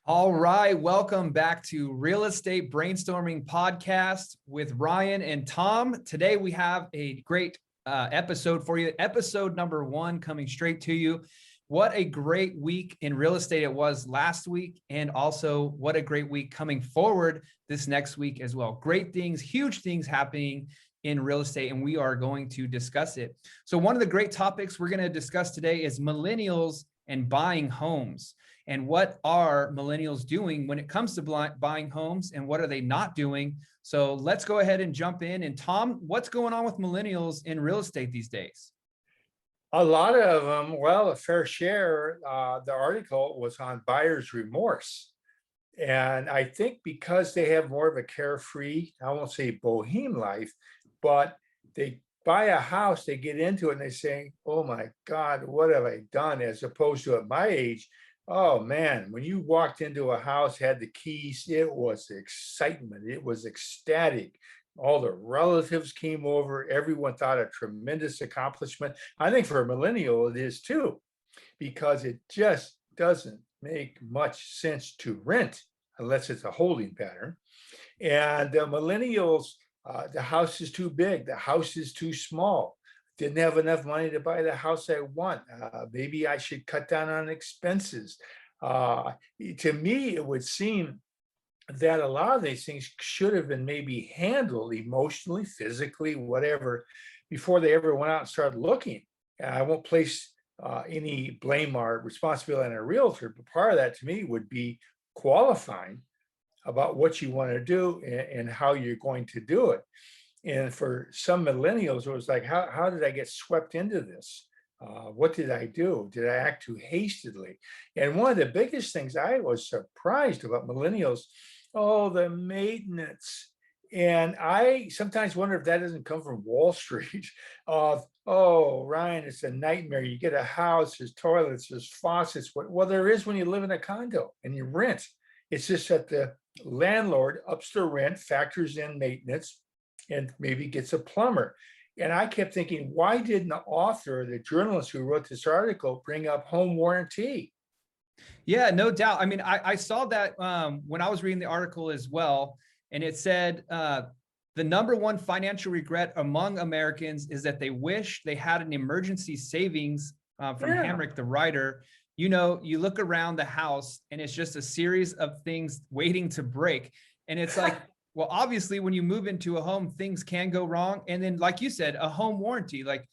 All right, welcome back to Real Estate Brainstorming Podcast with Ryan and Tom. Today we have a great episode for you. Episode number 1 coming straight to you. What a great week in real estate it was last week, and also what a great week coming forward this next week as well. Great things, huge things happening in real estate, and we are going to discuss it. So one of the great topics we're going to discuss today is millennials and buying homes. And what are millennials doing when it comes to buying homes, and what are they not doing? So let's go ahead and jump in. And Tom, what's going on with millennials in real estate these days? A lot of them, well, a fair share. The article was on buyer's remorse. And I think because they have more of a carefree, I won't say bohem life, but they buy a house, they get into it and they say, oh my God, what have I done? As opposed to at my age, oh man, when you walked into a house, had the keys, it was excitement. It was ecstatic. All the relatives came over. Everyone thought a tremendous accomplishment. I think for a millennial, it is too, because it just doesn't make much sense to rent unless it's a holding pattern. And the millennials, the house is too big. The house is too small. Didn't have enough money to buy the house I want. Maybe I should cut down on expenses. To me, it would seem that a lot of these things should have been maybe handled emotionally, physically, whatever, before they ever went out and started looking. And I won't place any blame or responsibility on a realtor, but part of that to me would be qualifying about what you want to do and how you're going to do it. And for some millennials, it was like, how did I get swept into this? What did I do? Did I act too hastily? And one of the biggest things I was surprised about millennials, oh, the maintenance. And I sometimes wonder if that doesn't come from Wall Street of, oh, Ryan, it's a nightmare. You get a house, there's toilets, there's faucets. Well, there is when you live in a condo and you rent. It's just that the landlord ups the rent, factors in maintenance, and maybe gets a plumber. And I kept thinking, why didn't the author, the journalist who wrote this article, bring up home warranty? Yeah, no doubt. I mean, I saw that when I was reading the article as well, and it said the number one financial regret among Americans is that they wish they had an emergency savings from Hamrick, the writer. You know, you look around the house and it's just a series of things waiting to break. And it's like, well, obviously, when you move into a home, things can go wrong. And then, like you said, a home warranty, like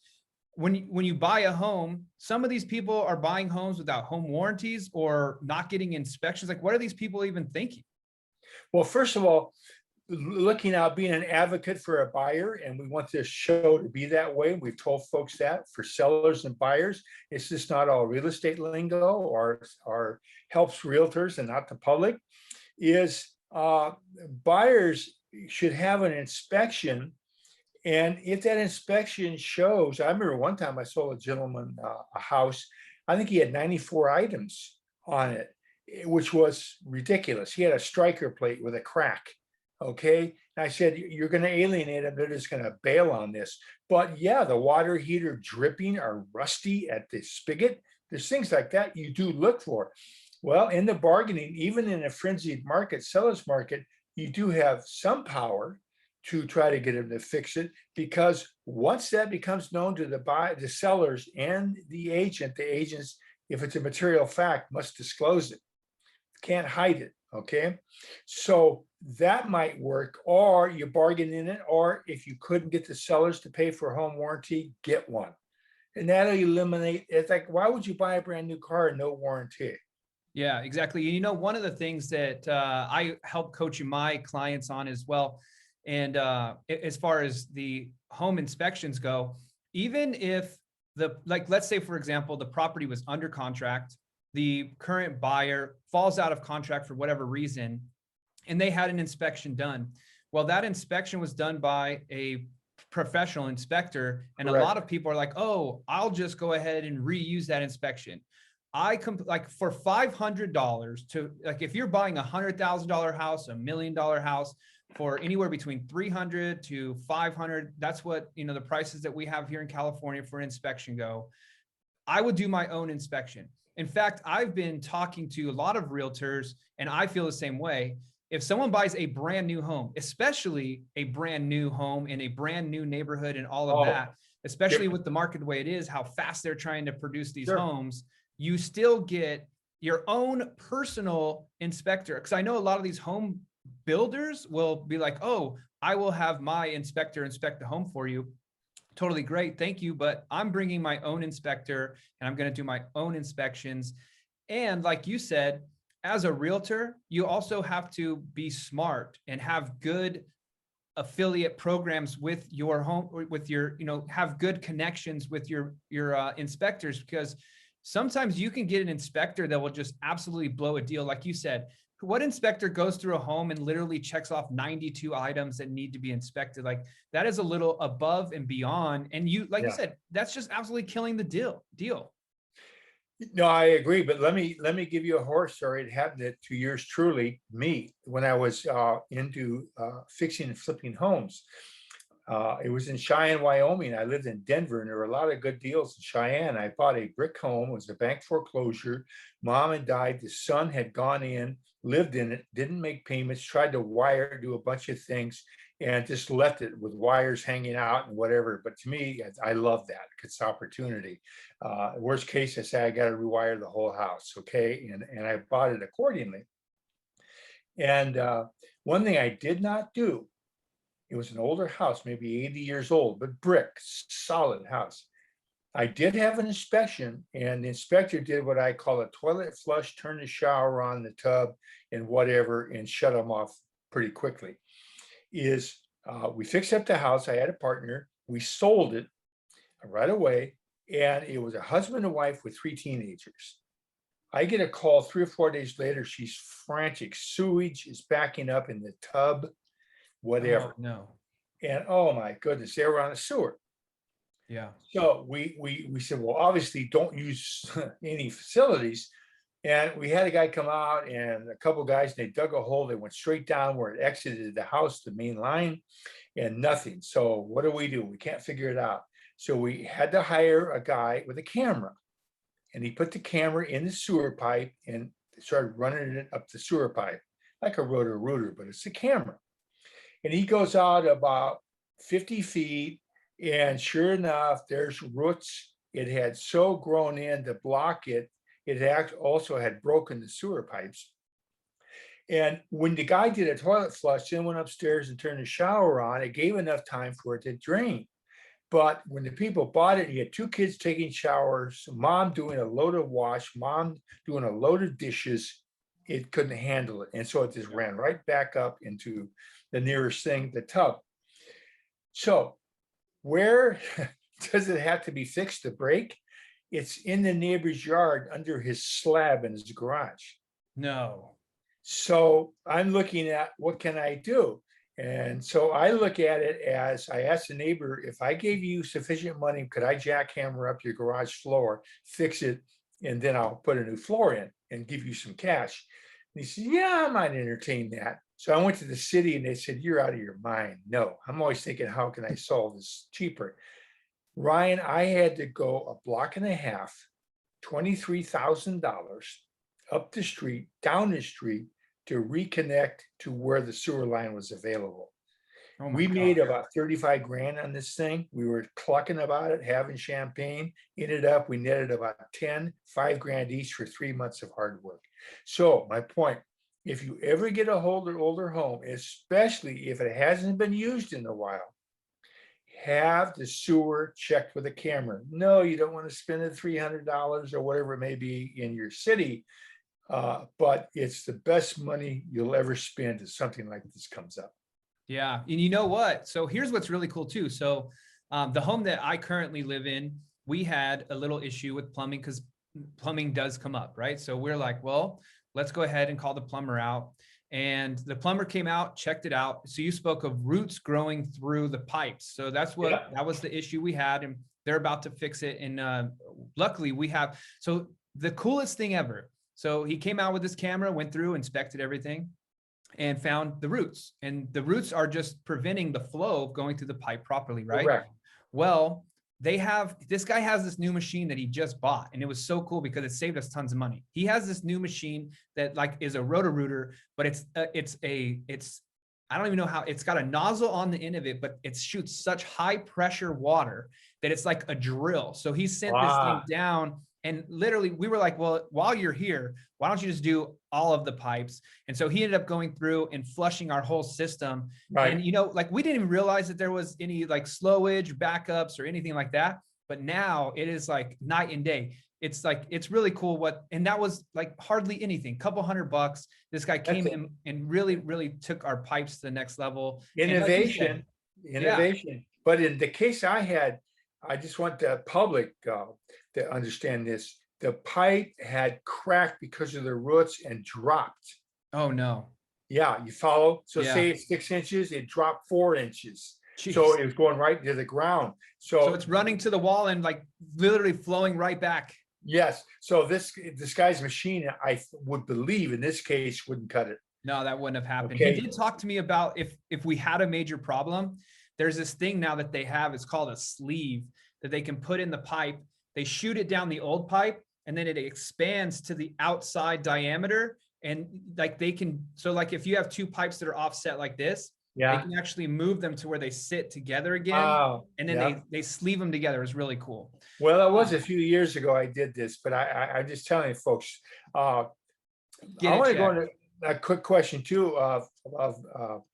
when you buy a home, some of these people are buying homes without home warranties or not getting inspections. Like, what are these people even thinking? Well, first of all, looking out, being an advocate for a buyer, and we want this show to be that way. We've told folks that for sellers and buyers, it's just not all real estate lingo or helps realtors and not the public, is buyers should have an inspection. And if that inspection shows, I remember one time I sold a gentleman a house, I think he had 94 items on it, which was ridiculous. He had a striker plate with a crack. Okay. And I said, you're going to alienate them. They're just going to bail on this. But yeah, the water heater dripping or rusty at the spigot, there's things like that you do look for. Well, in the bargaining, even in a frenzied market, seller's market, you do have some power to try to get them to fix it, because once that becomes known to the sellers and the agents, if it's a material fact, must disclose it. Can't hide it. Okay. So that might work, or you bargain in it, or if you couldn't get the sellers to pay for a home warranty, get one. And that'll eliminate, it's like, why would you buy a brand new car and no warranty? Yeah, exactly. You know, one of the things that I help coaching my clients on as well, and as far as the home inspections go, even if let's say, for example, the property was under contract, the current buyer falls out of contract for whatever reason, and they had an inspection done. Well, that inspection was done by a professional inspector. And Correct. A lot of people are like, oh, I'll just go ahead and reuse that inspection. Like for $500 to, like, if you're buying $100,000 house, $1 million house for anywhere between 300 to 500, that's what, you know, the prices that we have here in California for inspection go. I would do my own inspection. In fact, I've been talking to a lot of realtors, and I feel the same way. If someone buys a brand new home, especially a brand new home in a brand new neighborhood and all of Oh, that, especially different. with the market the way it is, how fast they're trying to produce these Sure. homes, you still get your own personal inspector. Because I know a lot of these home builders will be like, oh, I will have my inspector inspect the home for you. Totally great. Thank you. But I'm bringing my own inspector and I'm going to do my own inspections. And like you said, as a realtor, you also have to be smart and have good affiliate programs with your home, with your, have good connections with your inspectors, because sometimes you can get an inspector that will just absolutely blow a deal. Like you said, what inspector goes through a home and literally checks off 92 items that need to be inspected? Like, that is a little above and beyond. And you, like you Yeah. said, that's just absolutely killing the deal. No, I agree, but let me give you a horror story. It happened to yours truly, me, when I was into fixing and flipping homes. It was in Cheyenne, Wyoming. I lived in Denver, and there were a lot of good deals in Cheyenne. I bought a brick home. It was a bank foreclosure. Mom had died. The son had gone in, lived in it, didn't make payments, tried to wire, do a bunch of things, and just left it with wires hanging out and whatever. But to me, I love that. It's opportunity. Worst case, I say I got to rewire the whole house. Okay, and I bought it accordingly. And one thing I did not do, it was an older house, maybe 80 years old, but brick, solid house. I did have an inspection, and the inspector did what I call a toilet flush, turn the shower on, the tub, and whatever, and shut them off pretty quickly. We fixed up the house. I had a partner. We sold it right away, and it was a husband and wife with 3 teenagers. I get a call 3 or 4 days later. She's frantic. Sewage is backing up in the tub, Oh, whatever. no. And oh my goodness, they were on a sewer. Yeah. So we said, well, obviously don't use any facilities. And we had a guy come out and a couple guys, and they dug a hole. They went straight down where it exited the house, the main line, and nothing. So what do? We can't figure it out. So we had to hire a guy with a camera, and he put the camera in the sewer pipe and started running it up the sewer pipe like a rotor-rooter, but it's a camera. And he goes out about 50 feet, and sure enough, there's roots. It had so grown in to block it. It also had broken the sewer pipes. And when the guy did a toilet flush, then went upstairs and turned the shower on, it gave enough time for it to drain. But when the people bought it, you had 2 kids taking showers, mom doing a load of wash, mom doing a load of dishes. It couldn't handle it. And so it just ran right back up into the nearest thing, the tub. So where does it have to be fixed to break? It's in the neighbor's yard under his slab in his garage. No. So I'm looking at what can I do? And so I look at it as I asked the neighbor, if I gave you sufficient money, could I jackhammer up your garage floor, fix it, and then I'll put a new floor in and give you some cash? And he said, yeah, I might entertain that. So I went to the city and they said, you're out of your mind. No, I'm always thinking, how can I solve this cheaper? Ryan, I had to go a block and a half, $23,000 up the street, down the street to reconnect to where the sewer line was available. Oh my We made God. about 35 grand on this thing. We were clucking about it, having champagne. Ended up, we netted about 10, 5 grand each for 3 months of hard work. So my point, if you ever get a older home, especially if it hasn't been used in a while, have the sewer checked with a camera. No, you don't want to spend the $300 or whatever it may be in your city, but it's the best money you'll ever spend if something like this comes up. Yeah. And you know what? So here's what's really cool too. So the home that I currently live in, we had a little issue with plumbing because plumbing does come up, right? So we're like, well, let's go ahead and call the plumber out. And the plumber came out, checked it out. So you spoke of roots growing through the pipes. So that was the issue we had, and they're about to fix it. And luckily we have, so the coolest thing ever. So he came out with his camera, went through, inspected everything, and found the roots. And the roots are just preventing the flow of going through the pipe properly, right? Correct. Well, this guy has this new machine that he just bought, and it was so cool because it saved us tons of money. He has this new machine that like is a roto-rooter, but it's I don't even know how, it's got a nozzle on the end of it, but it shoots such high pressure water that it's like a drill. So he sent this thing Wow. down, and literally we were like, well, while you're here, why don't you just do all of the pipes? And so he ended up going through and flushing our whole system. Right. And, like we didn't even realize that there was any like slowage, backups or anything like that. But now it is like night and day. It's like, it's really cool and that was like hardly anything, couple $100. This guy came in and really, really took our pipes to the next level. Innovation, yeah. But in the case I had, I just want the public to understand this. The pipe had cracked because of the roots and dropped. Oh no. Yeah, you follow? So Yeah. say it's 6 inches, it dropped 4 inches. Jeez. So it was going right to the ground. So it's running to the wall and like literally flowing right back. Yes. So this guy's machine, I would believe in this case, wouldn't cut it. No, that wouldn't have happened. Okay. He did talk to me about if we had a major problem, there's this thing now that they have, it's called a sleeve that they can put in the pipe. They shoot it down the old pipe and then it expands to the outside diameter. And like they can, so like if you have two pipes that are offset like this, Yeah. they can actually move them to where they sit together again. Wow. And then they sleeve them together. It's really cool. Well, it was a few years ago I did this, but I'm just telling you folks, I want to go into a quick question too of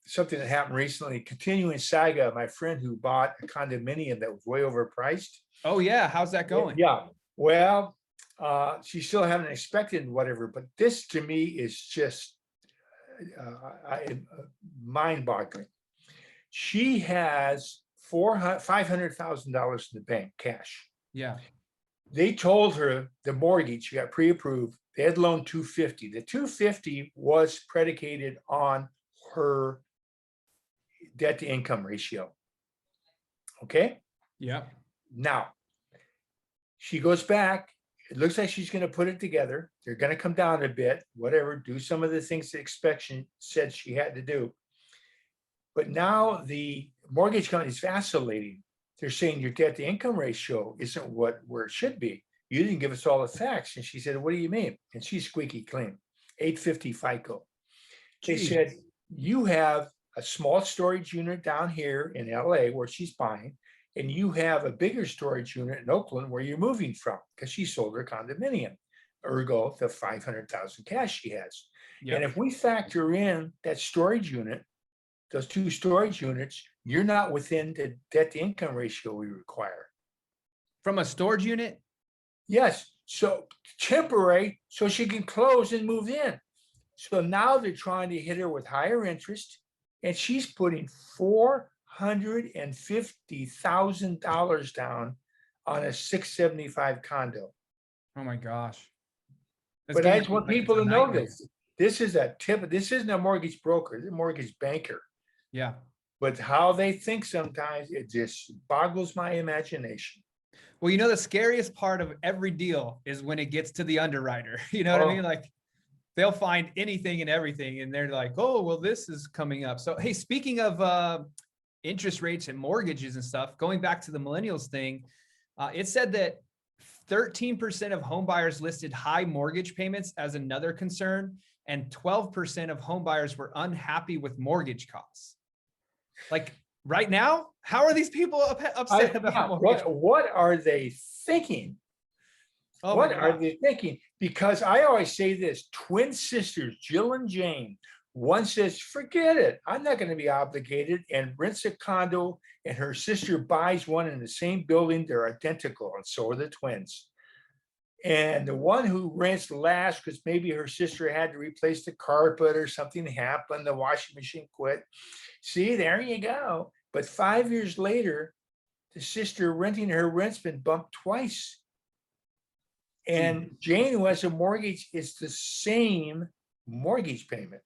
something that happened recently. Continuing saga, my friend who bought a condominium that was way overpriced. Oh yeah, how's that going? Yeah, well, she still haven't expected whatever, but this to me is just mind-boggling. She has $500,000 in the bank, cash. Yeah. They told her the mortgage, she got pre-approved. They had loaned $250. The $250 was predicated on her debt to income ratio. Okay. Yeah. Now she goes back. It looks like she's going to put it together. They're going to come down a bit, whatever, do some of the things the inspection said she had to do. But now the mortgage company is vacillating. They're saying your debt to income ratio isn't where it should be. You didn't give us all the facts. And she said, what do you mean? And she's squeaky clean, 850 FICO. They said, you have a small storage unit down here in LA where she's buying, and you have a bigger storage unit in Oakland where you're moving from because she sold her condominium, ergo the 500,000 cash she has. Yep. And if we factor in that storage unit, those two storage units, you're not within the debt to income ratio we require. From a storage unit? Yes. So temporary, so she can close and move in. So now they're trying to hit her with higher interest, and she's putting $450,000 down on a 675 condo. Oh my gosh. But I just want people to know this. This is a tip. This isn't a mortgage broker. This is a mortgage banker. Yeah. But how they think sometimes, it just boggles my imagination. Well, the scariest part of every deal is when it gets to the underwriter. You know what I mean? Like they'll find anything and everything, and they're like, oh, well, this is coming up. So, hey, speaking of interest rates and mortgages and stuff, going back to the millennials thing, it said that 13% of home buyers listed high mortgage payments as another concern, and 12% of home buyers were unhappy with mortgage costs. Like right now, how are these people upset about mortgage? What are they thinking? Oh, what are they thinking? Because I always say this, twin sisters, Jill and Jane, one says, forget it. I'm not going to be obligated, and rents a condo, and her sister buys one in the same building. They're identical, and so are the twins. And the one who rents last, because maybe her sister had to replace the carpet or something happened, the washing machine quit. See, there you go. But 5 years later, the sister renting her rent's been bumped twice. And Jane, who has a mortgage, is the same mortgage payment.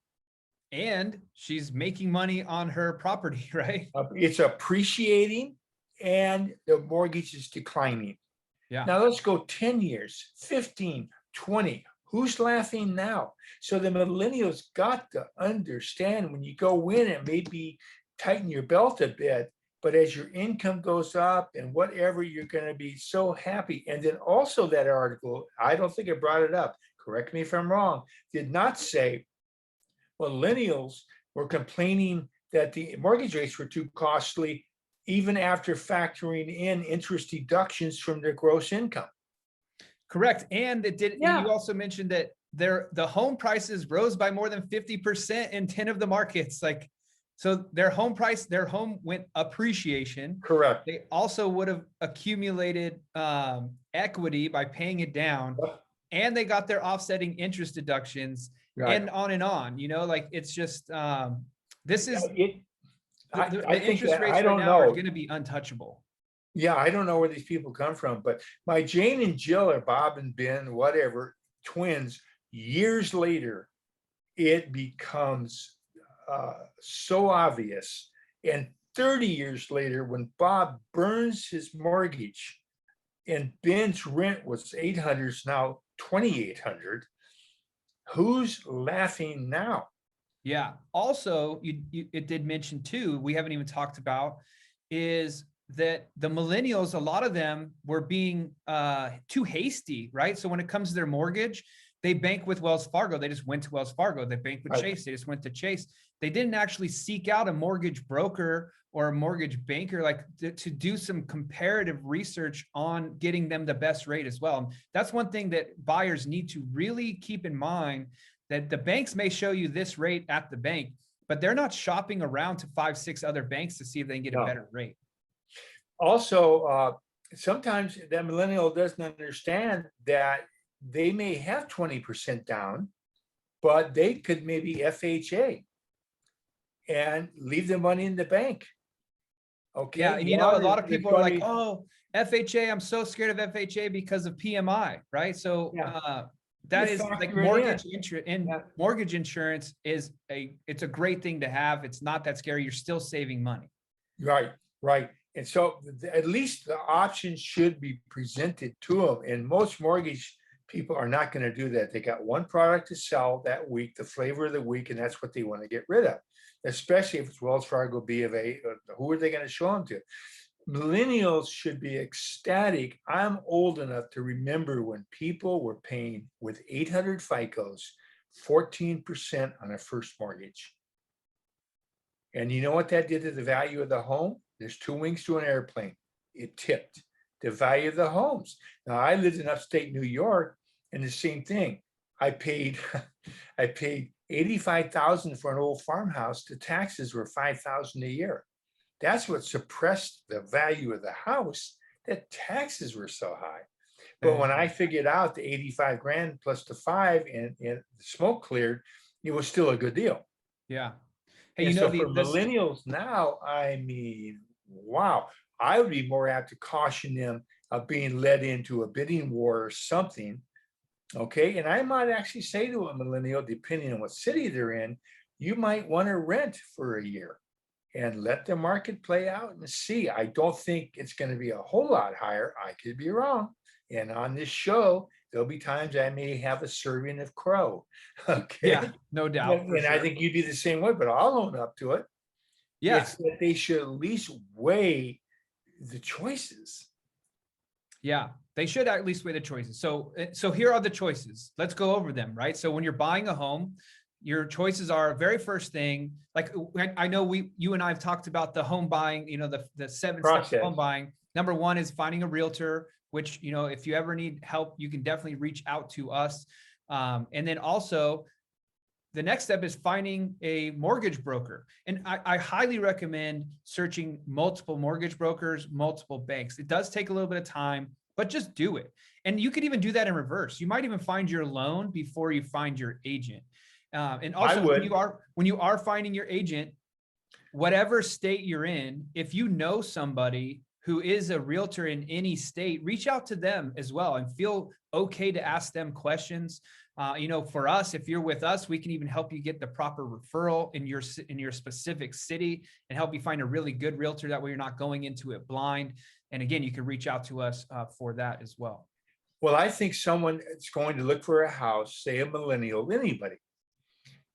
And she's making money on her property, right? It's appreciating and the mortgage is declining. Yeah. Now let's go 10 years, 15, 20. Who's laughing now? So the millennials got to understand when you go in and maybe tighten your belt a bit, But as your income goes up and whatever, you're going to be so happy. And then also that article, I don't think it brought it up. Correct me if I'm wrong. Did not say millennials were complaining that the mortgage rates were too costly, even after factoring in interest deductions from their gross income. Correct. And it did. Yeah. You also mentioned that the home prices rose by more than 50% in 10 of the markets. Like, so their home price, their home went appreciation. Correct. They also would have accumulated equity by paying it down, and they got their offsetting interest deductions, Right. and on, like it's just, this is, I the think interest that rates I right don't now are know. going to be untouchable. Yeah, I don't know where these people come from, but my Jane and Jill or Bob and Ben, whatever, twins, years later, it becomes so obvious. And 30 years later, when Bob burns his mortgage and Ben's rent was 800, it's now 2,800, who's laughing now? Yeah. Also, it did mention too, we haven't even talked about, is that the millennials, a lot of them were being too hasty, right? So when it comes to their mortgage, they bank with Wells Fargo. They just went to Wells Fargo. They bank with Chase. They just went to Chase. They didn't actually seek out a mortgage broker or a mortgage banker, like to do some comparative research on getting them the best rate as well. And that's one thing that buyers need to really keep in mind, that the banks may show you this rate at the bank, but they're not shopping around to 5, 6 other banks to see if they can get a better rate. Also, sometimes that millennial doesn't understand that they may have 20% down, but they could maybe FHA and leave the money in the bank. Okay. Yeah. And a lot of people are like, oh, FHA, I'm so scared of FHA because of PMI, right? So that is like mortgage insurance, and mortgage insurance it's a great thing to have. It's not that scary. You're still saving money. Right, right. And so at least the options should be presented to them. And most mortgage people are not going to do that. They got one product to sell that week, the flavor of the week, and that's what they want to get rid of, especially if it's Wells Fargo, B of A. Who are they going to show them to? Millennials should be ecstatic. I'm old enough to remember when people were paying with 800 FICOs, 14% on a first mortgage. And you know what that did to the value of the home? There's two wings to an airplane. It tipped the value of the homes. Now, I lived in upstate New York, and the same thing. I paid $85,000 for an old farmhouse. The taxes were $5,000 a year. That's what suppressed the value of the house, that taxes were so high. But when I figured out the 85 grand plus the 5 and the smoke cleared, it was still a good deal. Yeah. Hey, and so for millennials now, I mean, wow, I would be more apt to caution them of being led into a bidding war or something. Okay. And I might actually say to a millennial, depending on what city they're in, you might want to rent for a year and let the market play out and see. I don't think it's going to be a whole lot higher. I could be wrong. And on this show, there'll be times I may have a serving of crow. Okay. Yeah, no doubt. And I think you'd be the same way, but I'll own up to it. Yeah. It's that they should at least weigh the choices. Yeah, they should at least weigh the choices. So here are the choices. Let's go over them, right? So when you're buying a home, your choices are, very first thing, like I know you and I have talked about the home buying, the 7 steps of home buying. Number 1 is finding a realtor, which, if you ever need help, you can definitely reach out to us. And then also the next step is finding a mortgage broker. And I highly recommend searching multiple mortgage brokers, multiple banks. It does take a little bit of time, but just do it. And you could even do that in reverse. You might even find your loan before you find your agent. And also when you are finding your agent, whatever state you're in, if you know somebody who is a realtor in any state, reach out to them as well and feel okay to ask them questions. For us, if you're with us, we can even help you get the proper referral in your specific city and help you find a really good realtor. That way you're not going into it blind. And again, you can reach out to us for that as well. Well, I think someone that's going to look for a house, say a millennial, anybody,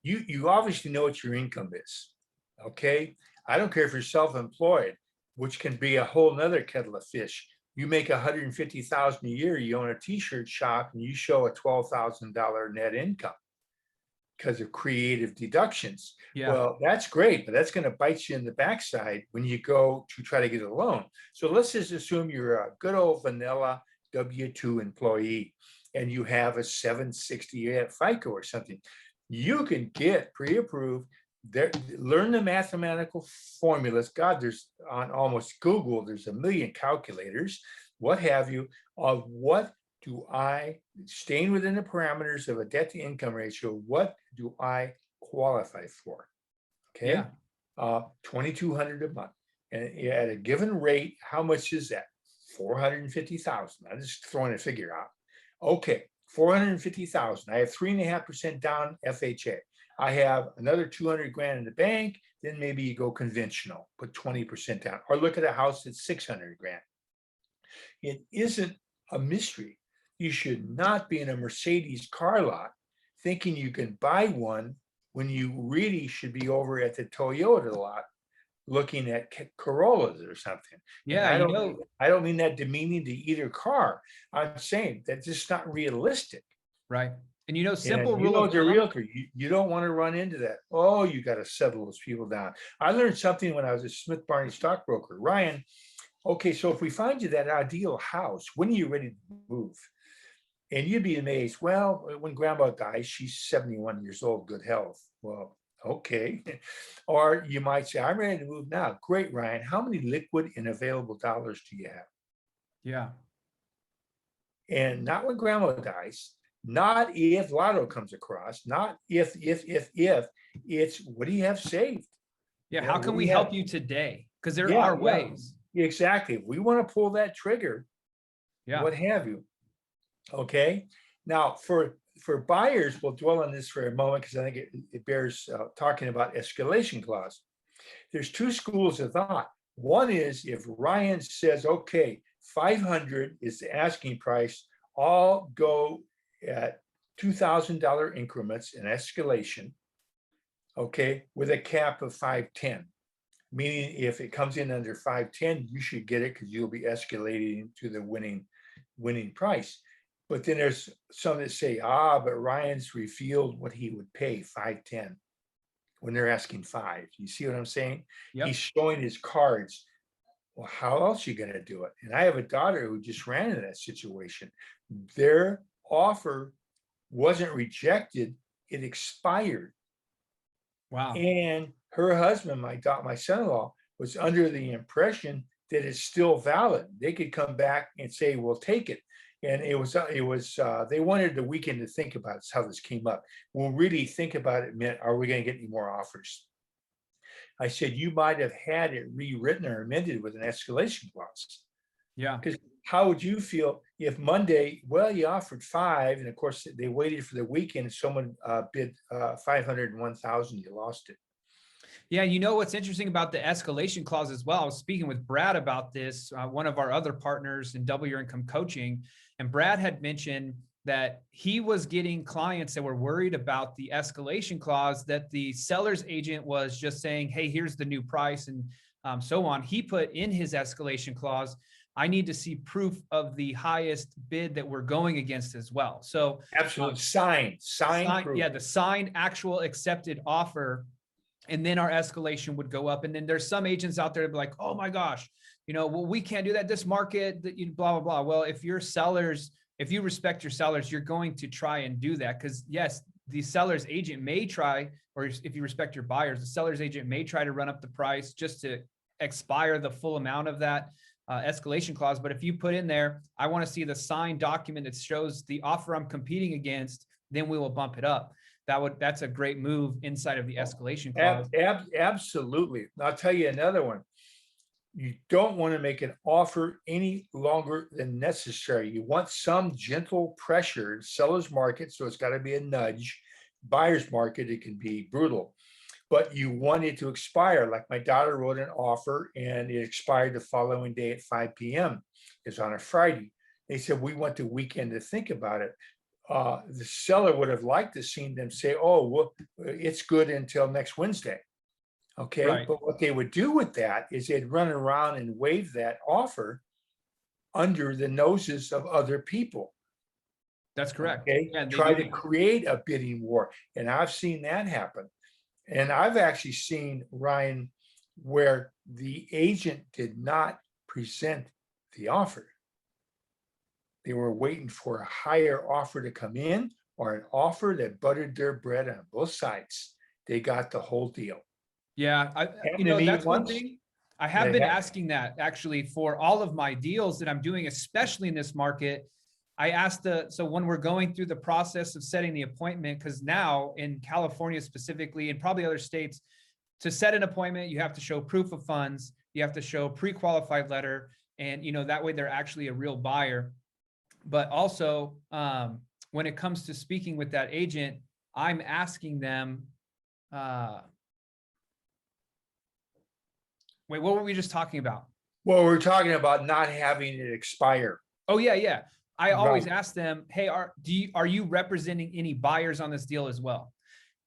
you obviously know what your income is. Okay. I don't care if you're self-employed. which can be a whole nother kettle of fish. You make 150,000 a year, you own a t-shirt shop, and you show a $12,000 net income because of creative deductions. Yeah. Well, that's great, but that's going to bite you in the backside when you go to try to get a loan. So let's just assume you're a good old vanilla W-2 employee and you have a 760 at FICO or something. You can get pre-approved. There, learn the mathematical formulas. God, there's on almost Google, there's a million calculators, what have you, of what do I, staying within the parameters of a debt to income ratio, what do I qualify for? Okay. Yeah. 2,200 a month. And at a given rate, how much is that? 450,000. I'm just throwing a figure out. Okay, 450,000. I have 3.5% down FHA. I have another 200 grand in the bank. Then maybe you go conventional, put 20% down, or look at a house that's 600 grand. It isn't a mystery. You should not be in a Mercedes car lot thinking you can buy one when you really should be over at the Toyota lot looking at Corollas or something. Yeah. I don't mean that demeaning to either car. I'm saying that's just not realistic. Right. And simple And rule of as a thumb. realtor, you don't want to run into that. Oh, you got to settle those people down. I learned something when I was a Smith Barney stockbroker. Ryan, okay, so if we find you that ideal house, when are you ready to move? And you'd be amazed. Well, when grandma dies, she's 71 years old, good health. Well, okay. Or you might say, I'm ready to move now. Great, Ryan. How many liquid and available dollars do you have? Yeah. And not when grandma dies, not if Lotto comes across, not if, it's what do you have saved? Yeah. You How know, can what do we you help have? you today? Because there Yeah, are yeah, ways. exactly. If we want to pull that trigger, Yeah. what have you. Okay. Now for buyers, we'll dwell on this for a moment because I think it bears talking about escalation clause. There's two schools of thought. One is if Ryan says, okay, 500 is the asking price, I'll go at $2,000 increments in escalation, okay, with a cap of 510. Meaning if it comes in under 510, you should get it because you'll be escalating to the winning price. But then there's some that say, but Ryan's revealed what he would pay, 510, when they're asking 5. You see what I'm saying? Yep. He's showing his cards. Well, how else are you going to do it? And I have a daughter who just ran into that situation. Their offer wasn't rejected, it expired. Wow. And her husband, my son-in-law, was under the impression that it's still valid. They could come back and say, we'll take it. And it was they wanted the weekend to think about it. That's how this came up. We'll really think about it meant, are we going to get any more offers? I said, you might have had it rewritten or amended with an escalation clause. Yeah. Because how would you feel if Monday, well, you offered 5, and of course they waited for the weekend and someone bid 501,000, you lost it. Yeah. What's interesting about the escalation clause as well? I was speaking with Brad about this, one of our other partners in Double Your Income Coaching. And Brad had mentioned that he was getting clients that were worried about the escalation clause, that the seller's agent was just saying, hey, here's the new price and so on. He put in his escalation clause, I need to see proof of the highest bid that we're going against as well. So absolutely sign proof. Yeah, the signed actual accepted offer. And then our escalation would go up. And then there's some agents out there that be like, oh my gosh, well, we can't do that. This market, blah, blah, blah. Well, if you respect your sellers, you're going to try and do that. Because yes, the seller's agent may try, or if you respect your buyers, the seller's agent may try to run up the price just to expire the full amount of that escalation clause. But if you put in there, I want to see the signed document that shows the offer I'm competing against, then we will bump it up. That's a great move inside of the escalation clause. Absolutely. I'll tell you another one. You don't want to make an offer any longer than necessary. You want some gentle pressure. Seller's market, so it's got to be a nudge. Buyer's market, it can be brutal. But you want it to expire. Like my daughter wrote an offer and it expired the following day at 5 p.m. It's on a Friday. They said, we want the weekend to think about it. The seller would have liked to seen them say, oh, well, it's good until next Wednesday. Okay, Right. but what they would do with that is they'd run around and wave that offer under the noses of other people. That's correct. Okay, Yeah, and they try do to that. create a bidding war. And I've seen that happen. And I've actually seen, Ryan, where the agent did not present the offer. They were waiting for a higher offer to come in or an offer that buttered their bread on both sides. They got the whole deal. Yeah, Happened to me that's one once. thing. I have That been happened. asking that actually for all of my deals that I'm doing, especially in this market. I asked so when we're going through the process of setting the appointment, because now in California specifically, and probably other states, to set an appointment, you have to show proof of funds, you have to show pre-qualified letter, and that way they're actually a real buyer. But also, when it comes to speaking with that agent, I'm asking them, wait, what were we just talking about? Well, we're talking about not having it expire. Oh yeah, yeah. I always Right. ask them, hey, are you representing any buyers on this deal as well?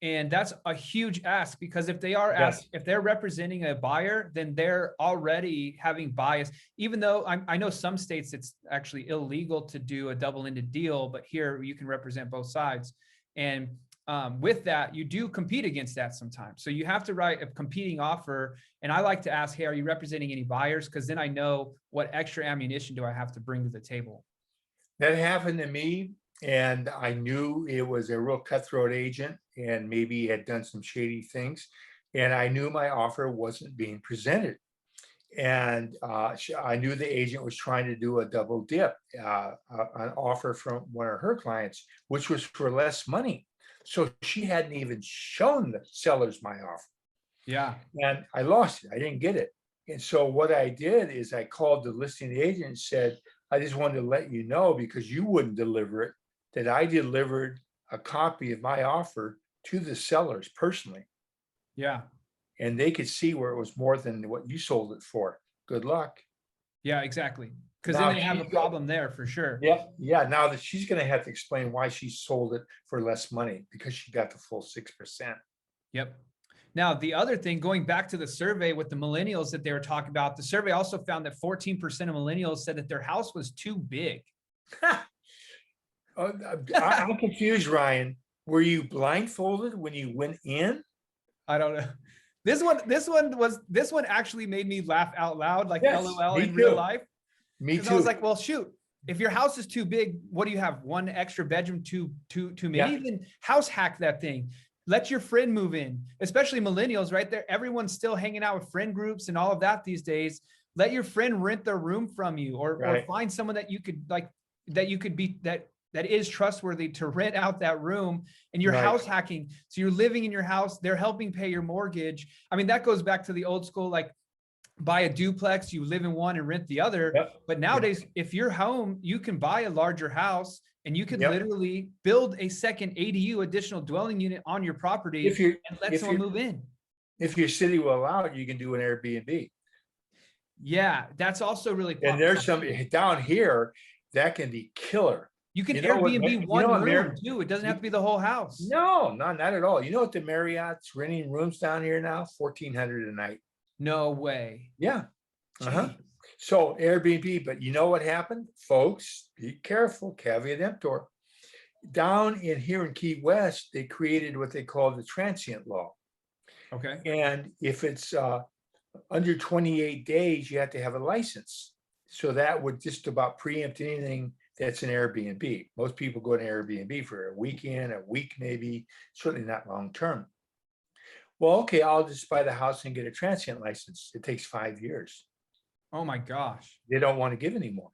And that's a huge ask, because if they are Yes. if they're representing a buyer, then they're already having bias. Even though I know some states it's actually illegal to do a double-ended deal, but here you can represent both sides. And with that, you do compete against that sometimes. So you have to write a competing offer. And I like to ask, hey, are you representing any buyers? Because then I know what extra ammunition do I have to bring to the table. That happened to me, and I knew it was a real cutthroat agent and maybe he had done some shady things. And I knew my offer wasn't being presented. And I knew the agent was trying to do a double dip, an offer from one of her clients, which was for less money. So she hadn't even shown the sellers my offer. Yeah. And I lost it. I didn't get it. And so what I did is I called the listing agent and said, I just wanted to let you know, because you wouldn't deliver it, that I delivered a copy of my offer to the sellers personally. Yeah. And they could see where it was more than what you sold it for. Good luck. Yeah, exactly. Because then Now they have a she's problem there for sure. yeah, yeah. Now that she's going to have to explain why she sold it for less money, because she got the full 6%. Yep. Now, the other thing, going back to the survey with the millennials that they were talking about, the survey also found that 14% of millennials said that their house was too big. I'm confused, Ryan. Were you blindfolded when you went in? I don't know. This one actually made me laugh out loud, like Yes, LOL me in real too. life. Me Because I was too. like, well, shoot, if your house is too big, what do you have? One extra bedroom, too many? Yeah. Then house hack that thing. Let your friend move in, especially millennials right there. Everyone's still hanging out with friend groups and all of that these days. Let your friend rent their room from you, or Right. find someone that you could be that is trustworthy to rent out that room. And you're Right. house hacking. So you're living in your house. They're helping pay your mortgage. I mean, that goes back to the old school, like buy a duplex, you live in one and rent the other. Yep. But nowadays, if you're home, you can buy a larger house and you could Yep. literally build a second ADU, additional dwelling unit, on your property If you're and let if someone you're move in. if your city will allow it, you can do an Airbnb. Yeah, that's also really And popular. there's some down here that can be killer. You can You know what? Airbnb You one know what, room too. It doesn't have to be the whole house. No, not at all. You know what the Marriott's renting rooms down here now? 1,400 a night. No way. Yeah. Uh-huh. Jeez. So Airbnb, but you know what happened? Folks, be careful, caveat emptor. Down in here in Key West, they created what they call the transient law. Okay. And if it's under 28 days, you have to have a license. So that would just about preempt anything that's an Airbnb. Most people go to Airbnb for a weekend, a week maybe, certainly not long term. Well, okay, I'll just buy the house and get a transient license. It takes 5 years. Oh my gosh. They don't want to give anymore.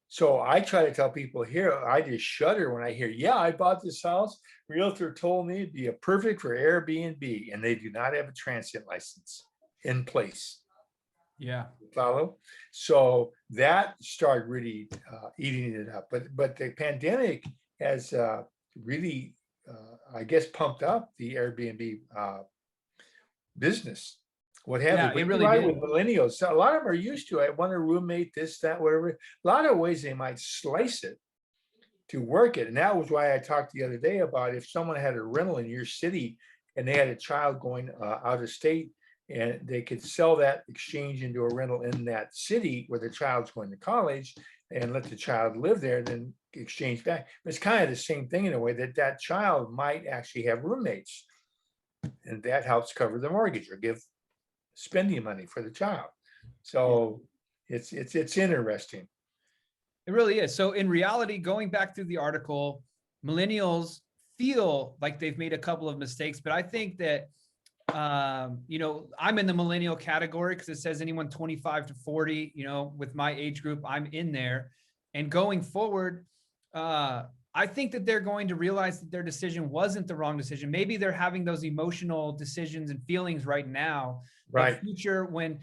So I try to tell people here, I just shudder when I hear, yeah, I bought this house. Realtor told me it'd be a perfect for Airbnb, and they do not have a transient license in place. Yeah. Follow? So that started really eating it up. But the pandemic has really, I guess, pumped up the Airbnb business. What have Yeah, you? But it you're really right did. with millennials. So a lot of them are used to it. I want a roommate, this, that, whatever. A lot of ways they might slice it to work it. And that was why I talked the other day about if someone had a rental in your city and they had a child going out of state, and they could sell that exchange into a rental in that city where the child's going to college and let the child live there, then exchange back. It's kind of the same thing in a way that that child might actually have roommates, and that helps cover the mortgage or give spending money for the child. Yeah. So it's interesting. It really is. So in reality, going back through the article, millennials feel like they've made a couple of mistakes, but I think that, you know, I'm in the millennial category because it says anyone 25 to 40, you know, with my age group, I'm in there. And going forward, I think that they're going to realize that their decision wasn't the wrong decision. Maybe they're having those emotional decisions and feelings right now, Right. but future when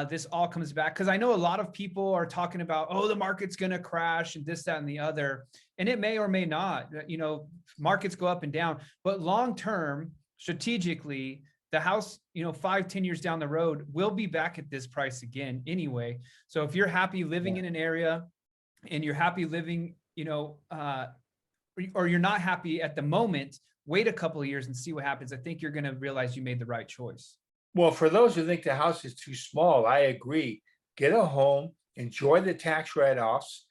this all comes back, because I know a lot of people are talking about, oh, the market's going to crash and this, that, and the other, and it may or may not. You know, markets go up and down, but long term, strategically, the house, you know, 5-10 years down the road will be back at this price again anyway. So if you're happy living in an area and you're happy living, you know, or you're not happy at the moment, wait a couple of years and see what happens. I think you're going to realize you made the right choice. Well, for those who think the house is too small, I agree. Get a home, enjoy the tax write-offs,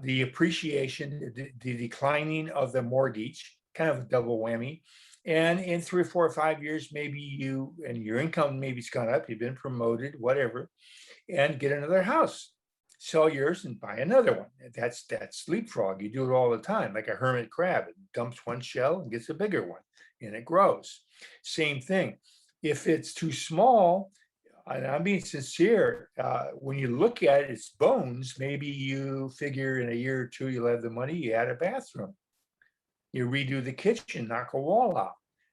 the appreciation, the declining of the mortgage, kind of a double whammy. And in 3 or 4 or 5 years, maybe you and your income maybe's gone up, you've been promoted, whatever, and get another house. Sell yours and buy another one. That's leapfrog. You do it all the time, like a hermit crab. It dumps one shell and gets a bigger one, and it grows. Same thing. If it's too small, and I'm being sincere, when you look at it, its bones, maybe you figure in a year or two, you'll have the money, you add a bathroom. You redo the kitchen, knock a wall out.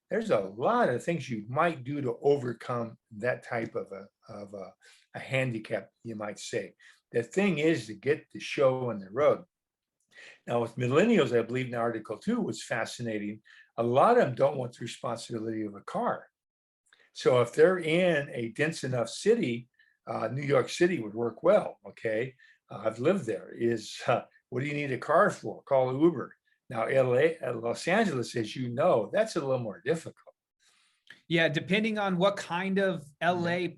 There's a lot of things you might do to overcome that type of a handicap, you might say. The thing is to get the show on the road. Now, with millennials, I believe in Article 2 was fascinating. A lot of them don't want the responsibility of a car. So if they're in a dense enough city, New York City would work well, okay? I've lived there. What do you need a car for? Call Uber. Now, Los Angeles, as you know, that's a little more difficult. Yeah, depending on what kind of LA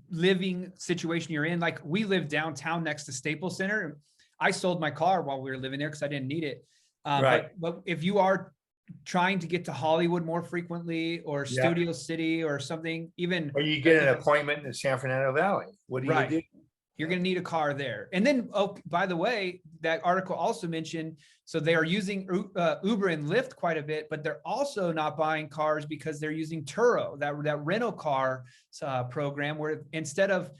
living situation you're in. Like we live downtown next to Staples Center. I sold my car while we were living there because I didn't need it. Right. But if you are trying to get to Hollywood more frequently or Yeah. Studio City or something, even Or you get an appointment in the San Fernando Valley. What do you do? You're going to need a car there. And then, oh, by the way, that article also mentioned, so they are using Uber and Lyft quite a bit, but they're also not buying cars because they're using Turo, that rental car program, where instead of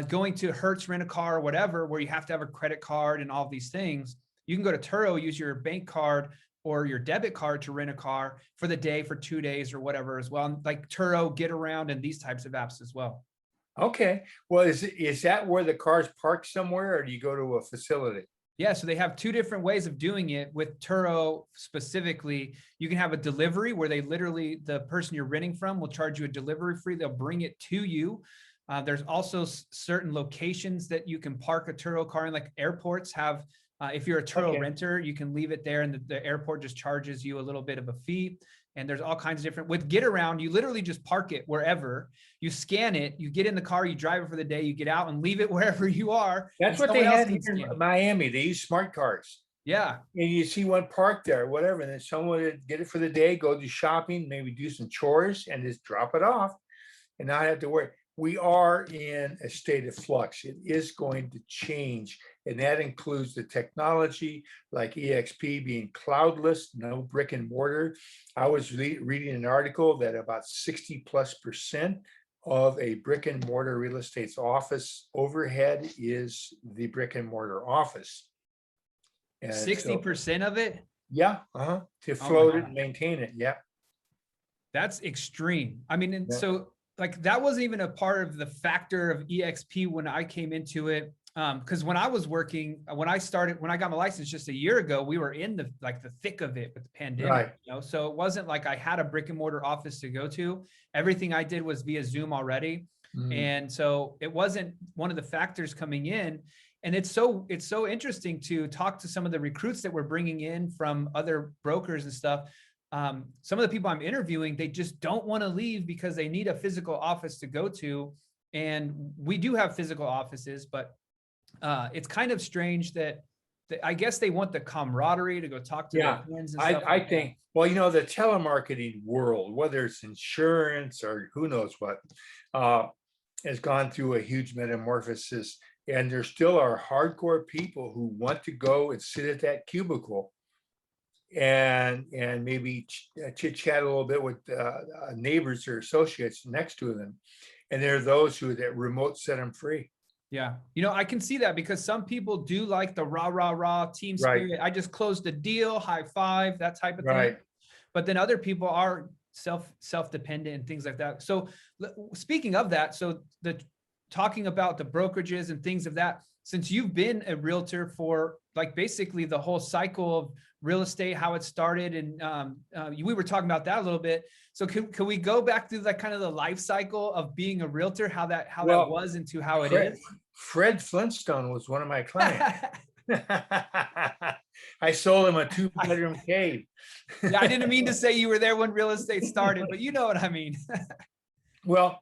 going to Hertz Rent a Car or whatever, where you have to have a credit card and all of these things, you can go to Turo, use your bank card or your debit card to rent a car for the day, for 2 days or whatever as well. Like Turo, Get Around, and these types of apps as well. Okay. Well, is that where the car's parked somewhere, or do you go to a facility? Yeah, so they have 2 different ways of doing it. With Turo specifically, you can have a delivery where they literally, the person you're renting from will charge you a delivery fee. They'll bring it to you. There's also certain locations that you can park a Turo car in, like airports have, if you're a Turo renter, you can leave it there and the airport just charges you a little bit of a fee. And there's all kinds of different, with Get Around, you literally just park it wherever, you scan it, you get in the car, you drive it for the day, you get out and leave it wherever you are. That's what they had here in Miami. They use smart cars. Yeah. And you see one parked there, whatever, and then someone would get it for the day, go do shopping, maybe do some chores and just drop it off and not have to worry. We are in a state of flux. It is going to change. And that includes the technology like EXP being cloudless, no brick and mortar. I was reading an article that about 60+% of a brick and mortar real estate's office overhead is the brick and mortar office. And 60% of it? Yeah, to float it and maintain it. Yeah. That's extreme. I mean, and so like that wasn't even a part of the factor of EXP when I came into it. Because when I was working, when I got my license just a year ago, we were in the thick of it with the pandemic. Right. You know, so it wasn't like I had a brick and mortar office to go to. Everything I did was via Zoom already. And so it wasn't one of the factors coming in. And it's so interesting to talk to some of the recruits that we're bringing in from other brokers and stuff. some of the people I'm interviewing, they just don't want to leave because they need a physical office to go to. And we do have physical offices, but it's kind of strange that I guess they want the camaraderie to go talk to their Yeah, friends and I, stuff I like that. think, well, the telemarketing world, whether it's insurance or who knows what, uh, has gone through a huge metamorphosis. And there still are hardcore people who want to go and sit at that cubicle and maybe chit chat a little bit with neighbors or associates next to them. And there are those who that remote set them free. Yeah. I can see that because some people do like the rah, rah, rah team Right, spirit. I just closed a deal, high five, that type of thing. right. But then other people are self-dependent and things like that. So speaking of that, so the talking about the brokerages and things of that, since you've been a realtor for like basically the whole cycle of real estate, how it started, and we were talking about that a little bit. So can we go back through that kind of the life cycle of being a realtor, how that Well, was into how it Fred, is? Fred Flintstone was one of my clients. I sold him a 2-bedroom cave. Yeah, I didn't mean to say you were there when real estate started, but you know what I mean. Well,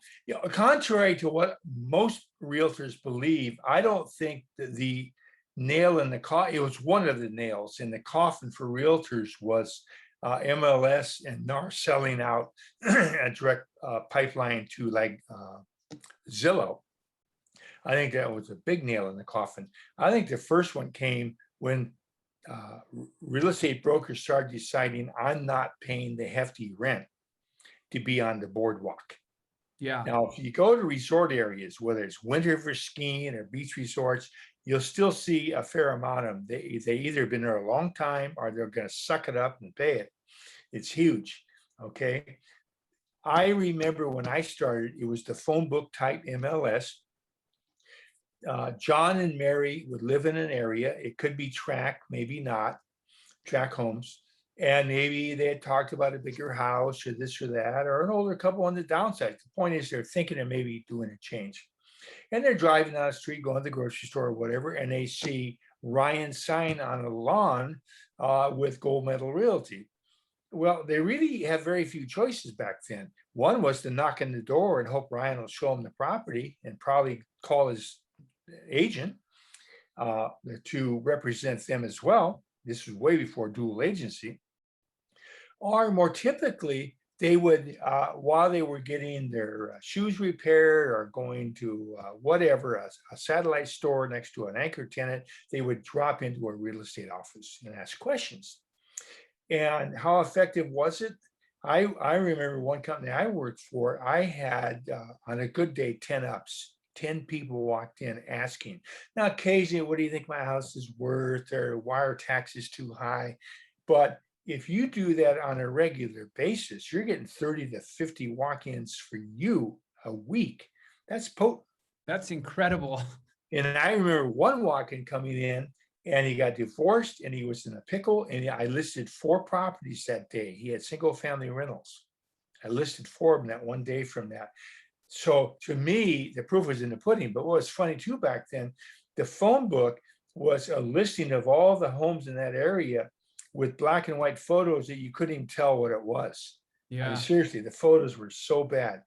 contrary to what most realtors believe, I don't think that the nail in the coffin, it was one of the nails in the coffin for realtors was MLS and NAR selling out a direct pipeline to like Zillow. I think that was a big nail in the coffin. I think the first one came when real estate brokers started deciding I'm not paying the hefty rent to be on the boardwalk. Yeah. Now, if you go to resort areas, whether it's winter for skiing or beach resorts, you'll still see a fair amount of them. They either been there a long time or they're going to suck it up and pay it. It's huge. Okay. I remember when I started, it was the phone book type MLS. John and Mary would live in an area. It could be tract, maybe not, tract homes. And maybe they had talked about a bigger house or this or that, or an older couple on the downside. The point is they're thinking of maybe doing a change. And they're driving down the street, going to the grocery store or whatever, and they see Ryan's sign on a lawn with Gold Medal Realty. Well, they really have very few choices back then. One was to knock on the door and hope Ryan will show them the property and probably call his agent to represent them as well. This was way before dual agency. Or more typically, they would, while they were getting their shoes repaired or going to whatever, a satellite store next to an anchor tenant, they would drop into a real estate office and ask questions. And how effective was it? I remember one company I worked for, I had on a good day 10 ups. 10 people walked in asking. Now, occasionally, what do you think my house is worth, or why are taxes too high? But if you do that on a regular basis, you're getting 30 to 50 walk-ins for you a week. That's potent. That's incredible. And I remember one walk-in coming in and he got divorced and he was in a pickle. And I listed 4 properties that day. He had single family rentals. I listed 4 of them that one day from that. So to me, the proof was in the pudding. But what was funny too back then, the phone book was a listing of all the homes in that area with black and white photos that you couldn't even tell what it was. Yeah. I mean, seriously, the photos were so bad.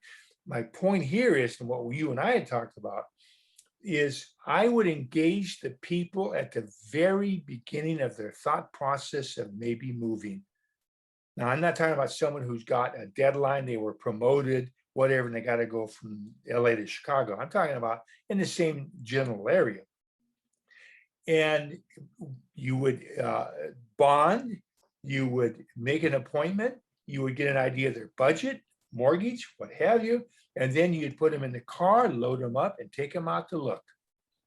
My point here is, and what you and I had talked about, is I would engage the people at the very beginning of their thought process of maybe moving. Now, I'm not talking about someone who's got a deadline, they were promoted, whatever, and they got to go from LA to Chicago. I'm talking about in the same general area. And you would bond, you would make an appointment, you would get an idea of their budget, mortgage, what have you, and then you'd put them in the car, load them up, and take them out to look.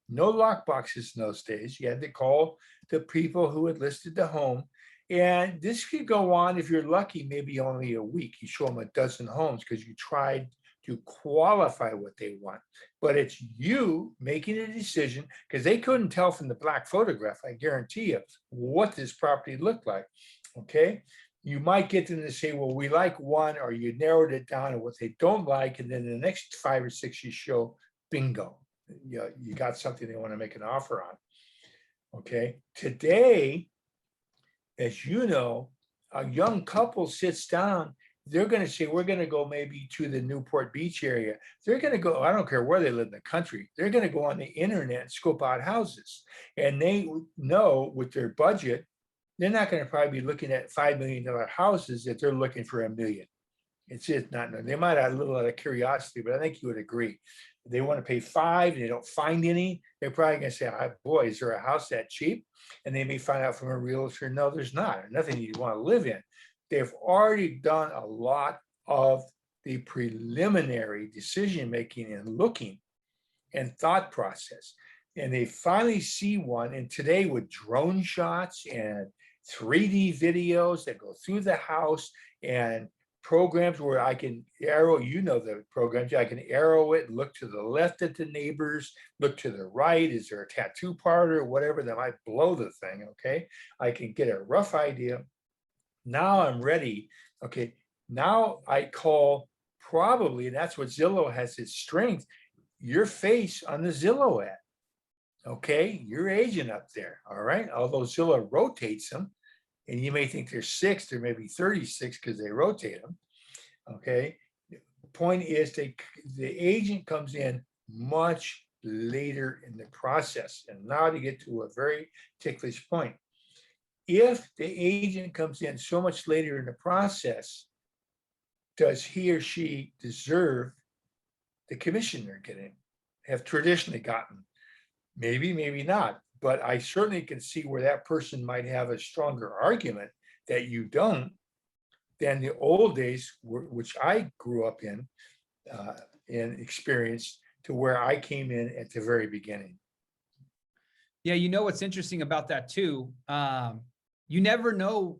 No lock boxes in those days. You had to call the people who had listed the home. And this could go on, if you're lucky, maybe only a week. You show them a dozen homes because you tried to qualify what they want. But it's you making a decision, because they couldn't tell from the black photograph, I guarantee you, what this property looked like. Okay. You might get them to say, well, we like one, or you narrowed it down to what they don't like. And then the next 5 or 6 you show, bingo. You got something they want to make an offer on. Okay. Today, as you know, a young couple sits down, they're going to say, we're going to go maybe to the Newport Beach area. They're going to go, I don't care where they live in the country, they're going to go on the internet and scope out houses. And they know with their budget, they're not going to probably be looking at $5 million houses if they're looking for $1 million. It's just not, they might have a little out of curiosity, but I think you would agree. If they want to pay 5 and they don't find any, they're probably going to say, oh, boy, is there a house that cheap? And they may find out from a realtor, no, there's not, nothing you want to live in. They've already done a lot of the preliminary decision-making and looking and thought process. And they finally see one. And today with drone shots and 3D videos that go through the house and programs where I can arrow, you know, the programs, I can arrow it, look to the left at the neighbors, look to the right. Is there a tattoo parlor, whatever that might blow the thing? Okay. I can get a rough idea. Now I'm ready. Okay. Now I call probably, and that's what Zillow has its strength, your face on the Zillow ad. Okay. Your agent up there. All right. Although Zillow rotates them, and you may think there's 6, there may be 36 because they rotate them. Okay. The point is the agent comes in much later in the process. And now to get to a very ticklish point. If the agent comes in so much later in the process, does he or she deserve the commission they're getting, have traditionally gotten? Maybe, maybe not. But I certainly can see where that person might have a stronger argument that you don't than the old days, which I grew up in and experienced, to where I came in at the very beginning. Yeah, you know what's interesting about that too? You never know.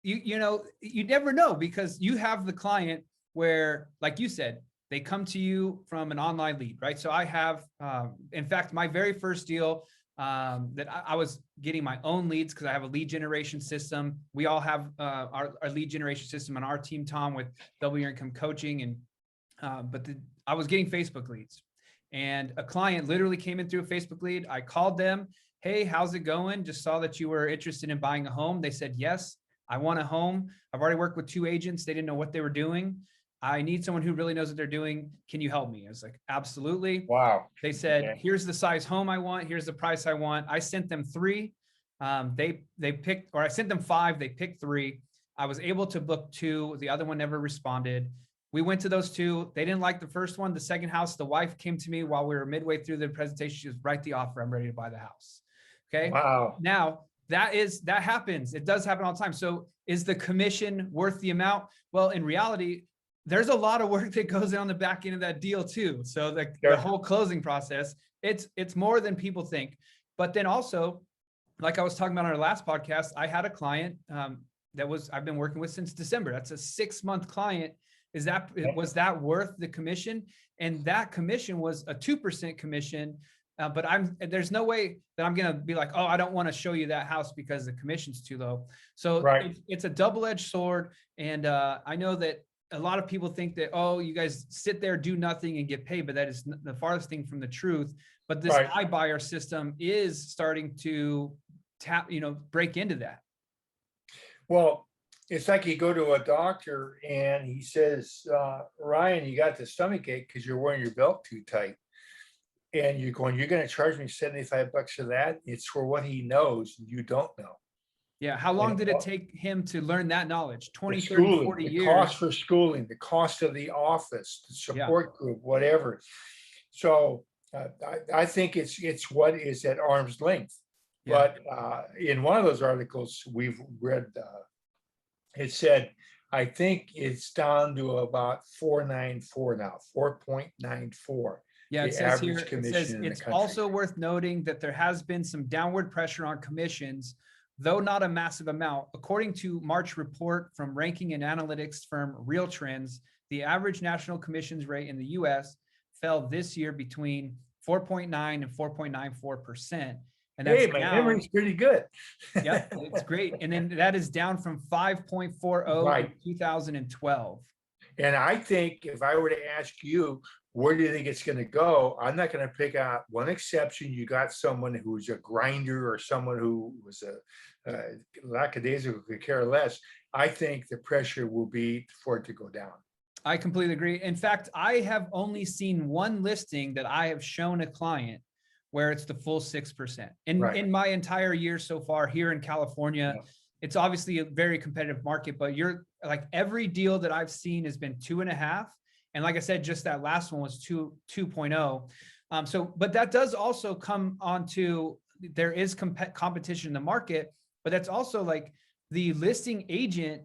You never know, because you have the client where, like you said, they come to you from an online lead, right? So I have, in fact, my very first deal that I was getting my own leads because I have a lead generation system. We all have our lead generation system on our team, Tom, with Double Your Income Coaching. And I was getting Facebook leads, and a client literally came in through a Facebook lead. I called them. Hey, how's it going? Just saw that you were interested in buying a home. They said, yes, I want a home. I've already worked with 2 agents. They didn't know what they were doing. I need someone who really knows what they're doing. Can you help me? I was like, absolutely. Wow. They said, Okay. here's the size home I want. Here's the price I want. I sent them 3. They picked, or I sent them 5. They picked 3. I was able to book 2. The other one never responded. We went to those 2. They didn't like the first one. The second house, the wife came to me while we were midway through the presentation. She was, write the offer. I'm ready to buy the house. Okay. Wow. Now that happens. It does happen all the time. So is the commission worth the amount? Well, in reality, there's a lot of work that goes on the back end of that deal too. So the whole closing process, it's more than people think. But then also, like I was talking about on our last podcast, I had a client I've been working with since December. That's a 6-month client. Was that worth the commission? And that commission was a 2% commission. But there's no way that I'm going to be like, oh, I don't want to show you that house because the commission's too low. So it's a double-edged sword. And I know that a lot of people think that, oh, you guys sit there, do nothing and get paid, but that is the farthest thing from the truth. But this iBuyer system is starting to break into that. Well, it's like you go to a doctor and he says, Ryan, you got the stomach ache because you're wearing your belt too tight. And you're going to charge me $75 for that? It's for what he knows you don't know. Yeah. How long did it take him to learn that knowledge? 20, 30, schooling, 40 the years. cost for schooling, the cost of the office, the support group, whatever. So I think it's what is at arm's length. Yeah. But in one of those articles we've read, it said, I think it's down to about 4.94 now, 4.94. Yeah, it says here, it says it's also worth noting that there has been some downward pressure on commissions, though not a massive amount. According to March report from ranking and analytics firm Real Trends, the average national commissions rate in the US fell this year between 4.9 and 4.94%. And that's my memory's pretty good. Yeah, it's great. And then that is down from 5.40 in 2012. And I think if I were to ask you, where do you think it's going to go? I'm not going to pick out one exception. You got someone who's a grinder or someone who was a lackadaisical, could care less. I think the pressure will be for it to go down. I completely agree. In fact, I have only seen one listing that I have shown a client where it's the full 6%. Right. In my entire year so far here in California, Yeah. it's obviously a very competitive market, but you're like every deal that I've seen has been 2.5. And like I said, just that last one was 2.0. So, but that does also come on to, there is competition in the market, but that's also like the listing agent.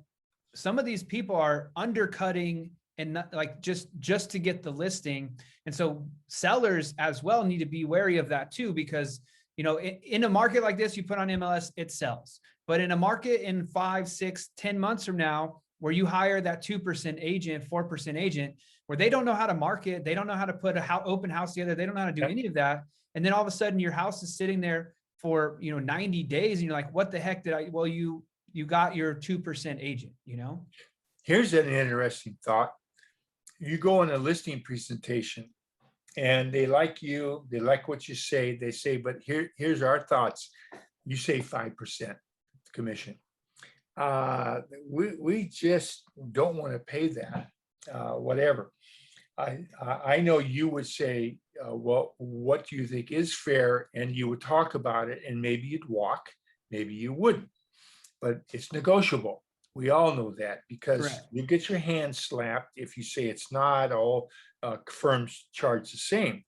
Some of these people are undercutting and not, like just to get the listing. And so sellers as well need to be wary of that too, because, you know, in a market like this, you put on MLS, it sells. But in a market in 5, 6, 10 months from now, where you hire that 2% agent, 4% agent, where they don't know how to market, they don't know how to put a open house together, they don't know how to do any of that. And then all of a sudden your house is sitting there for, 90 days and you're like, what the heck did I, well, you got your 2% agent, Here's an interesting thought. You go on a listing presentation and they like you, they like what you say, they say, but here's our thoughts. You say 5% commission. We just don't want to pay that, whatever. I know you would say, well, what do you think is fair? And you would talk about it and maybe you'd walk, maybe you wouldn't, but it's negotiable. We all know that because Correct. you get your hand slapped if you say it's not. All firms charge the same.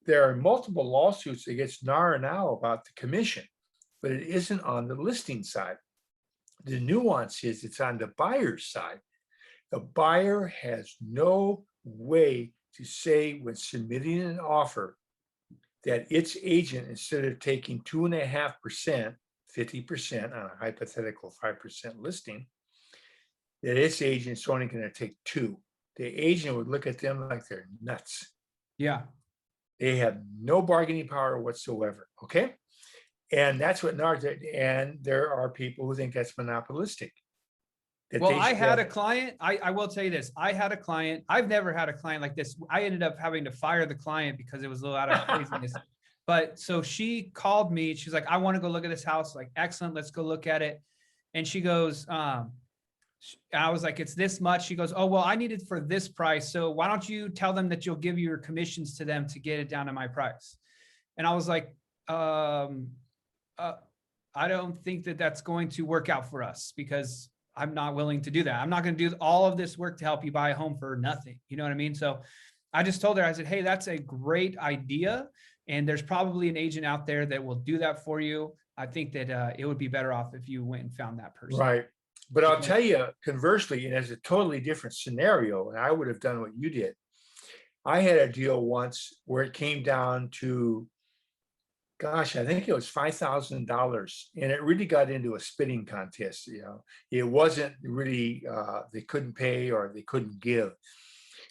There are multiple lawsuits against NAR now about the commission, but it isn't on the listing side. The nuance is it's on the buyer's side. The buyer has no way to say when submitting an offer that its agent, instead of taking 2.5%, 50% on a hypothetical 5% listing, that its agent's only going to take 2. The agent would look at them like they're nuts. Yeah. They have no bargaining power whatsoever. Okay. And that's what NAR did. And there are people who think that's monopolistic. Well, I had a client, I will tell you this. I had a client, I've never had a client like this. I ended up having to fire the client because it was a little out of craziness. But so she called me, she's like, I want to go look at this house. Like, excellent, let's go look at it. And she goes, I was like, it's this much. She goes, oh, well, I need it for this price. So why don't you tell them that you'll give your commissions to them to get it down to my price? And I was like, I don't think that that's going to work out for us because I'm not willing to do that. I'm not going to do all of this work to help you buy a home for nothing. You know what I mean? So I just told her, I said, hey, that's a great idea. And there's probably an agent out there that will do that for you. I think that it would be better off if you went and found that person. Right. But I'll tell you, conversely, and as a totally different scenario, and I would have done what you did. I had a deal once where it came down to, gosh, I think it was $5,000, and it really got into a spitting contest. It wasn't really they couldn't pay or they couldn't give.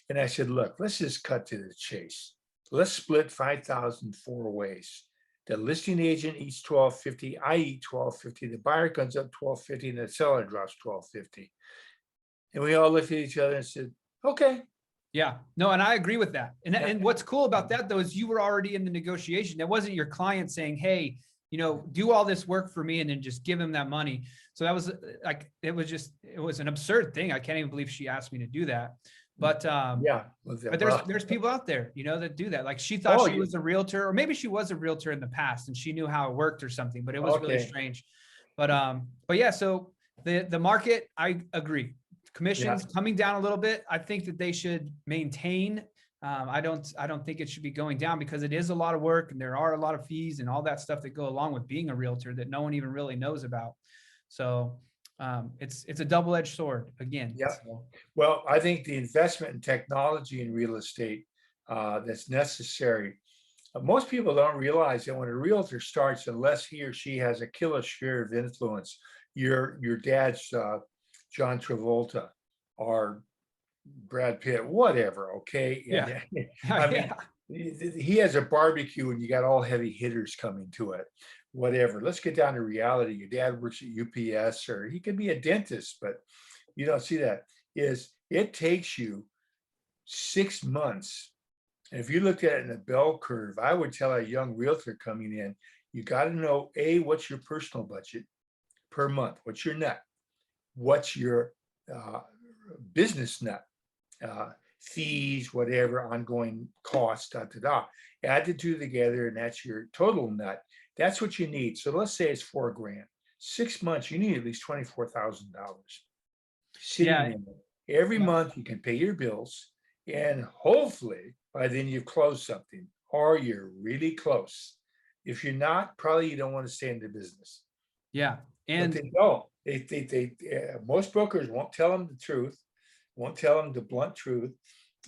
And I said, look, let's just cut to the chase. Let's split 5,000 4 ways. The listing agent eats $1,250. I eat $1,250. The buyer comes up $1,250, and the seller drops $1,250. And we all looked at each other and said, okay. Yeah, no, and I agree with that. And what's cool about that though, is you were already in the negotiation. It wasn't your client saying, hey, do all this work for me and then just give him that money. So that was like, it was an absurd thing. I can't even believe she asked me to do that. But but there's people out there, that do that. Like she thought she was a realtor, or maybe she was a realtor in the past and she knew how it worked or something, but it was really strange. But yeah, so the market, I agree. Commissions coming down a little bit. I think that they should maintain. I don't think it should be going down because it is a lot of work and there are a lot of fees and all that stuff that go along with being a realtor that no one even really knows about. So it's a double-edged sword again. Yeah. So. Well, I think the investment in technology in real estate that's necessary. Most people don't realize that when a realtor starts, unless he or she has a killer sphere of influence, your dad's John Travolta or Brad Pitt, whatever. Okay. Yeah. I mean, he has a barbecue and you got all heavy hitters coming to it. Whatever. Let's get down to reality. Your dad works at UPS, or he could be a dentist, but you don't see that. It takes you 6 months. And if you looked at it in a bell curve, I would tell a young realtor coming in, you got to know, A, what's your personal budget per month? What's your net? what's your business nut, fees, whatever, ongoing costs, da, da, da. Add the two together and that's your total nut. That's what you need. So let's say it's $4,000. 6 months, you need at least $24,000 sitting Yeah. there. Every month you can pay your bills, and hopefully by then you've closed something or you're really close. If you're not, probably you don't want to stay in the business. Yeah. But And they don't. Most brokers won't tell them the truth, won't tell them the blunt truth,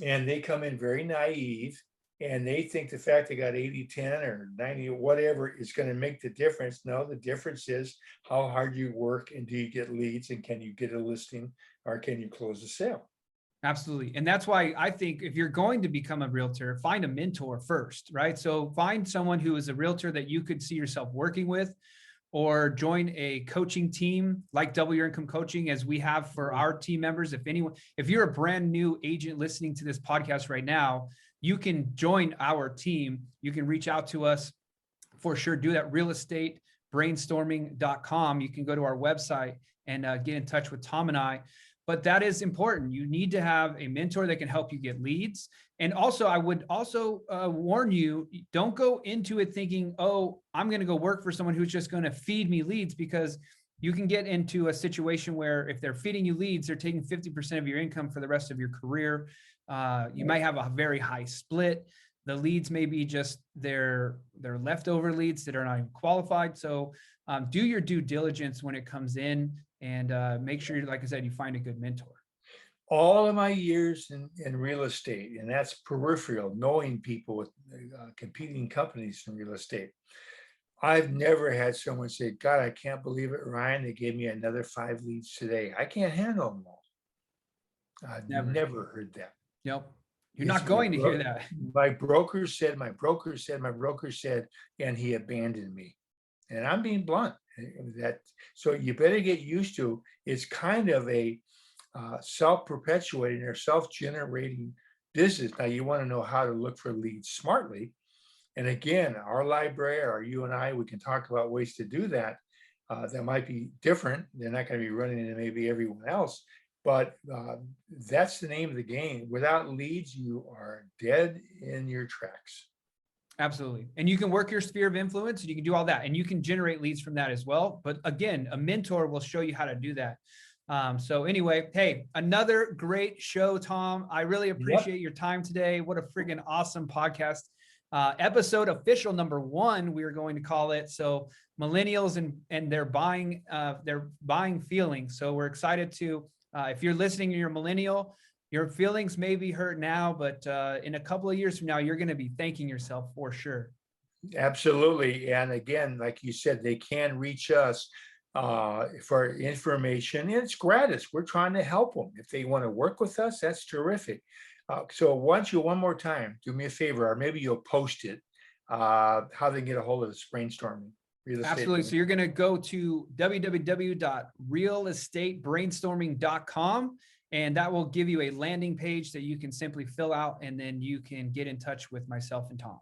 and they come in very naive, and they think the fact they got 80-10 or 90 or whatever is going to make the difference. No, the difference is how hard you work, and do you get leads, and can you get a listing, or can you close a sale? absolutely. And that's why I think if you're going to become a realtor, find a mentor first, right? So find someone who is a realtor that you could see yourself working with, or join a coaching team like Double Your Income Coaching, as we have for our team members. If you're a brand new agent listening to this podcast right now, you can join our team. You can reach out to us for sure. Do that. realestatebrainstorming.com. You can go to our website and get in touch with Tom and I. But that is important. You need to have a mentor that can help you get leads. And also, I would also warn you, don't go into it thinking, oh, I'm going to go work for someone who's just going to feed me leads, because you can get into a situation where if they're feeding you leads, they're taking 50% of your income for the rest of your career. You might have a very high split. The leads may be just their leftover leads that are not even qualified. So do your due diligence when it comes in, and make sure, like I said, you find a good mentor. All of my years in real estate, and that's peripheral, knowing people with competing companies in real estate, I've never had someone say, God, I can't believe it, Ryan, they gave me another 5 leads today. I can't handle them all. I've never heard that. Nope. You're not going to hear that. My broker said, and he abandoned me. And I'm being blunt. So you better get used to, it's kind of a self-perpetuating or self-generating business. Now you want to know how to look for leads smartly. And again, our library, or you and I, we can talk about ways to do that. That might be different. They're not going to be running into maybe everyone else, but that's the name of the game. Without leads, you are dead in your tracks. Absolutely. And you can work your sphere of influence, and you can do all that, and you can generate leads from that as well. But again, a mentor will show you how to do that. So anyway, hey, another great show, Tom. I really appreciate your time today. What a friggin' awesome podcast. Episode official number 1, we are going to call it. So millennials and their buying feelings. So we're excited to, if you're listening and you're a millennial, your feelings may be hurt now, but in a couple of years from now, you're going to be thanking yourself for sure. Absolutely. And again, like you said, they can reach us for information. It's gratis. We're trying to help them. If they want to work with us, that's terrific. So one more time, do me a favor, or maybe you'll post it, how they can get a hold of this brainstorming. Absolutely. So you're going to go to www.realestatebrainstorming.com, and that will give you a landing page that you can simply fill out, and then you can get in touch with myself and Tom.